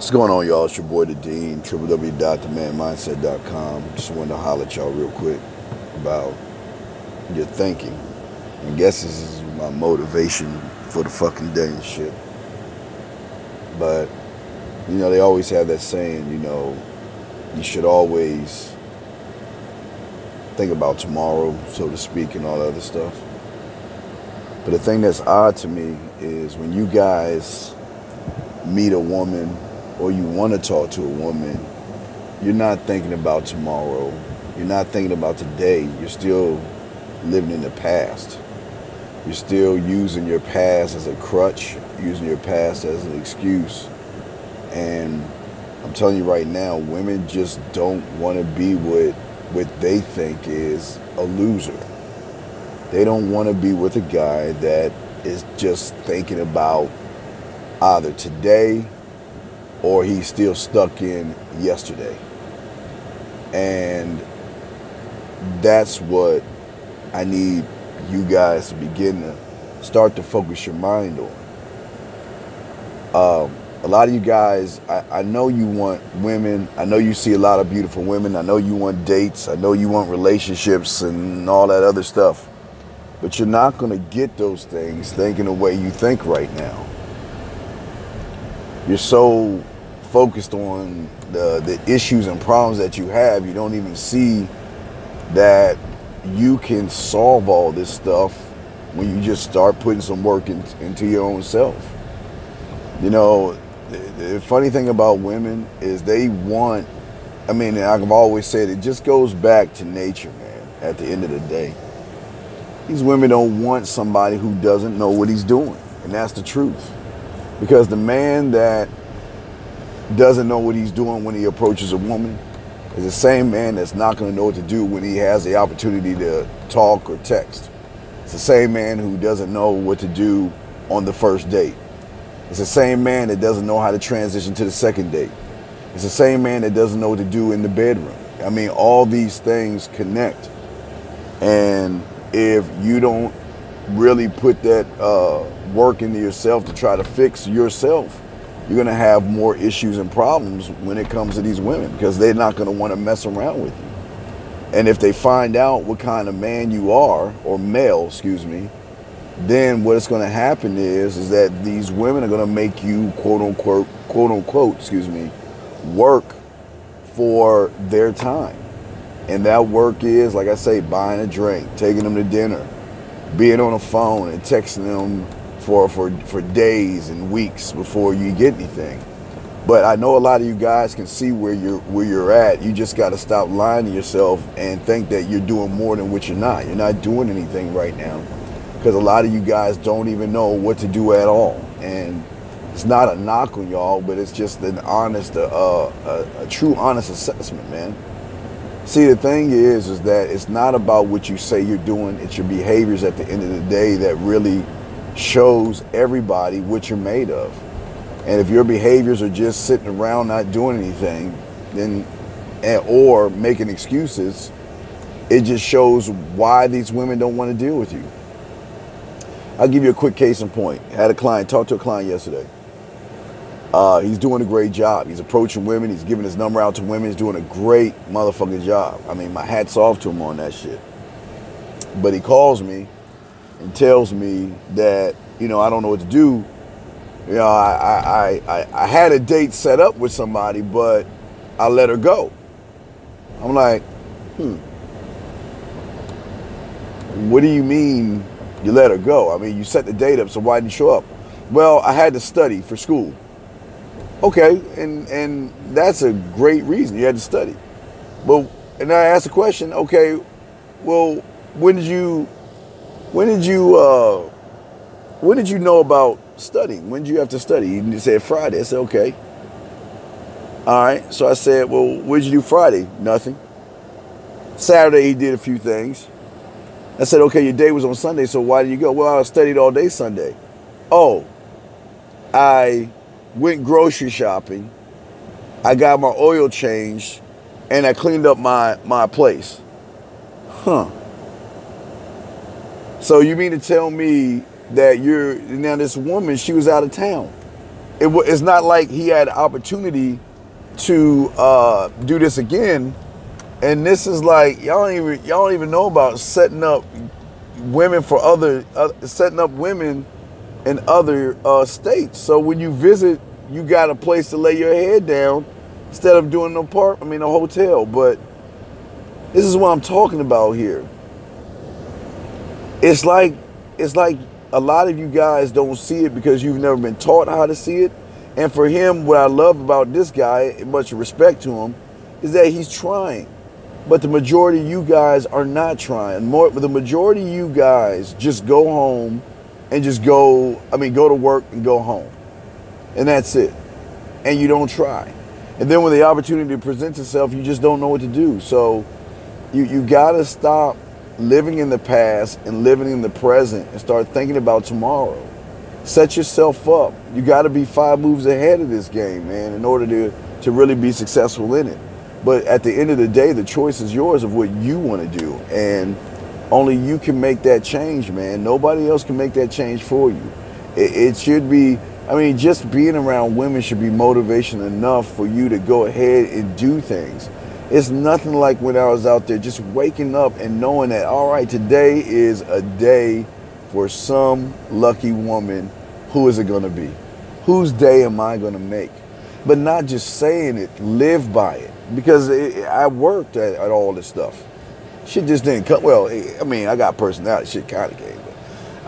What's going on, y'all? It's your boy, The Dean, www.themanmindset.com. Just wanted to holler at y'all real quick about your thinking. I guess this is my motivation for the fucking day and shit. But, they always have that saying, you should always think about tomorrow, so to speak, and all that other stuff. But the thing that's odd to me is when you guys meet a woman or you want to talk to a woman, you're not thinking about tomorrow. You're not thinking about today. You're still living in the past. You're still using your past as a crutch, using your past as an excuse. And I'm telling you right now, women just don't want to be with what they think is a loser. They don't want to be with a guy that is just thinking about either today or he's still stuck in yesterday. And that's what I need you guys to begin to start to focus your mind on. A lot of you guys, I know you want women. I know you see a lot of beautiful women. I know you want dates. I know you want relationships and all that other stuff. But you're not going to get those things thinking the way you think right now. You're so focused on the issues and problems that you have, you don't even see that you can solve all this stuff when you just start putting some work into your own self. The funny thing about women is they want, I've always said it just goes back to nature, man, at the end of the day. These women don't want somebody who doesn't know what he's doing, and that's the truth. Because the man that doesn't know what he's doing when he approaches a woman is the same man that's not going to know what to do when he has the opportunity to talk or text. It's the same man who doesn't know what to do on the first date. It's the same man that doesn't know how to transition to the second date. It's the same man that doesn't know what to do in the bedroom. All these things connect. And if you don't really put that work into yourself to try to fix yourself, you're going to have more issues and problems when it comes to these women, because they're not going to want to mess around with you. And if they find out what kind of man you are, or male, then what's going to happen is that these women are going to make you quote unquote, work for their time. And that work is, like I say, buying a drink, taking them to dinner, being on the phone and texting them for days and weeks before you get anything. But I know a lot of you guys can see where you're at. You just got to stop lying to yourself and think that you're doing more than what you're not. You're not doing anything right now, because a lot of you guys don't even know what to do at all. And it's not a knock on y'all, but it's just an honest, a true honest assessment, man. See, the thing is that it's not about what you say you're doing. It's your behaviors at the end of the day that really shows everybody what you're made of. And if your behaviors are just sitting around not doing anything, or making excuses, it just shows why these women don't want to deal with you. I'll give you a quick case in point. I had talked to a client yesterday. He's doing a great job. He's approaching women. He's giving his number out to women. He's doing a great motherfucking job. My hat's off to him on that shit. But he calls me and tells me that, I don't know what to do. I had a date set up with somebody, but I let her go. I'm like, what do you mean you let her go? You set the date up, so why didn't you show up? Well, I had to study for school. Okay, and that's a great reason. You had to study. And I asked the question, okay, well, when did you know about studying? When did you have to study? He said Friday. I said, okay. All right. So I said, well, what did you do Friday? Nothing. Saturday, he did a few things. I said, okay, your day was on Sunday, so why did you go? Well, I studied all day Sunday. Oh, I went grocery shopping. I got my oil changed, and I cleaned up my place. Huh. So you mean to tell me that now this woman, she was out of town. It's not like he had opportunity to do this again. And this is like y'all don't even know about setting up women for setting up women in other states. So when you visit, you got a place to lay your head down instead of doing a hotel. But this is what I'm talking about here. It's like a lot of you guys don't see it because you've never been taught how to see it. And for him, what I love about this guy, much respect to him, is that he's trying. But the majority of you guys are not trying. The majority of you guys just go home and go to work and go home. And that's it. And you don't try. And then when the opportunity presents itself, you just don't know what to do. So you gotta stop living in the past and living in the present and start thinking about tomorrow. Set yourself up. You gotta be 5 moves ahead of this game, man, in order to really be successful in it. But at the end of the day, the choice is yours of what you want to do. And only you can make that change, man. Nobody else can make that change for you. It should be, just being around women should be motivation enough for you to go ahead and do things. It's nothing like when I was out there just waking up and knowing that, all right, today is a day for some lucky woman. Who is it going to be? Whose day am I going to make? But not just saying it, live by it. Because I worked at all this stuff. Shit just didn't come. Well, I got personality. Shit kind of came. But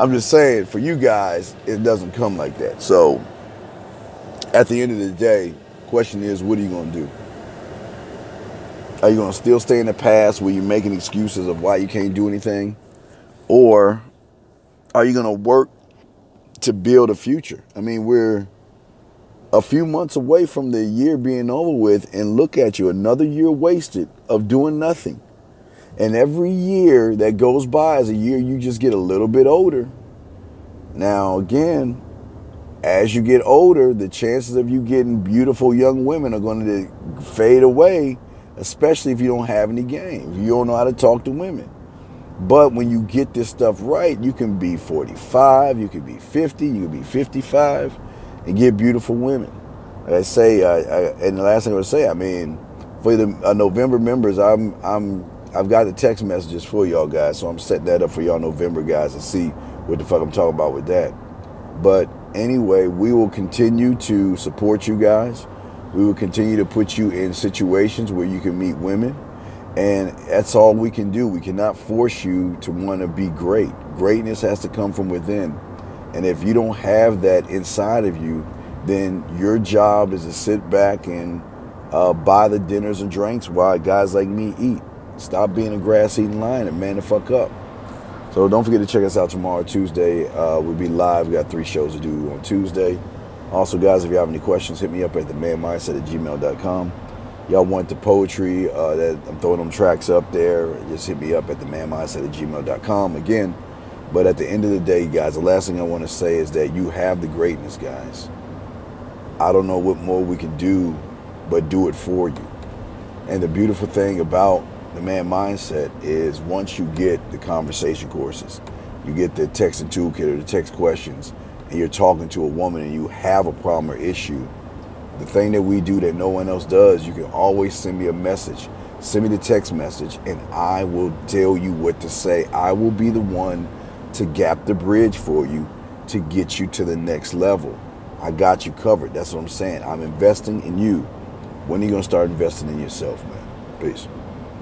I'm just saying, for you guys, it doesn't come like that. So, at the end of the day, question is, what are you going to do? Are you going to still stay in the past where you're making excuses of why you can't do anything? Or are you going to work to build a future? We're a few months away from the year being over with, and look at you, another year wasted of doing nothing. And every year that goes by is a year you just get a little bit older. Now, again, as you get older, the chances of you getting beautiful young women are going to fade away, especially if you don't have any game. If you don't know how to talk to women. But when you get this stuff right, you can be 45, you can be 50, you can be 55, and get beautiful women. Like I say, and the last thing I would say, for the November members, I've got the text messages for y'all guys, so I'm setting that up for y'all November guys to see what the fuck I'm talking about with that. But anyway, we will continue to support you guys. We will continue to put you in situations where you can meet women. And that's all we can do. We cannot force you to want to be great. Greatness has to come from within. And if you don't have that inside of you, then your job is to sit back and buy the dinners and drinks while guys like me eat. Stop being a grass-eating lion and man the fuck up. So don't forget to check us out tomorrow, Tuesday. We'll be live. We got 3 shows to do on Tuesday. Also, guys, if you have any questions, hit me up at themanmindset@gmail.com. Y'all want the poetry that I'm throwing them tracks up there, just hit me up at themanmindset@gmail.com again. But at the end of the day, guys, the last thing I want to say is that you have the greatness, guys. I don't know what more we can do but do it for you. And the beautiful thing about the Man Mindset is once you get the conversation courses, you get the text and toolkit or the text questions, and you're talking to a woman and you have a problem or issue, the thing that we do that no one else does, you can always send me a message. Send me the text message and I will tell you what to say. I will be the one to gap the bridge for you to get you to the next level. I got you covered. That's what I'm saying. I'm investing in you. When are you going to start investing in yourself, man? Peace.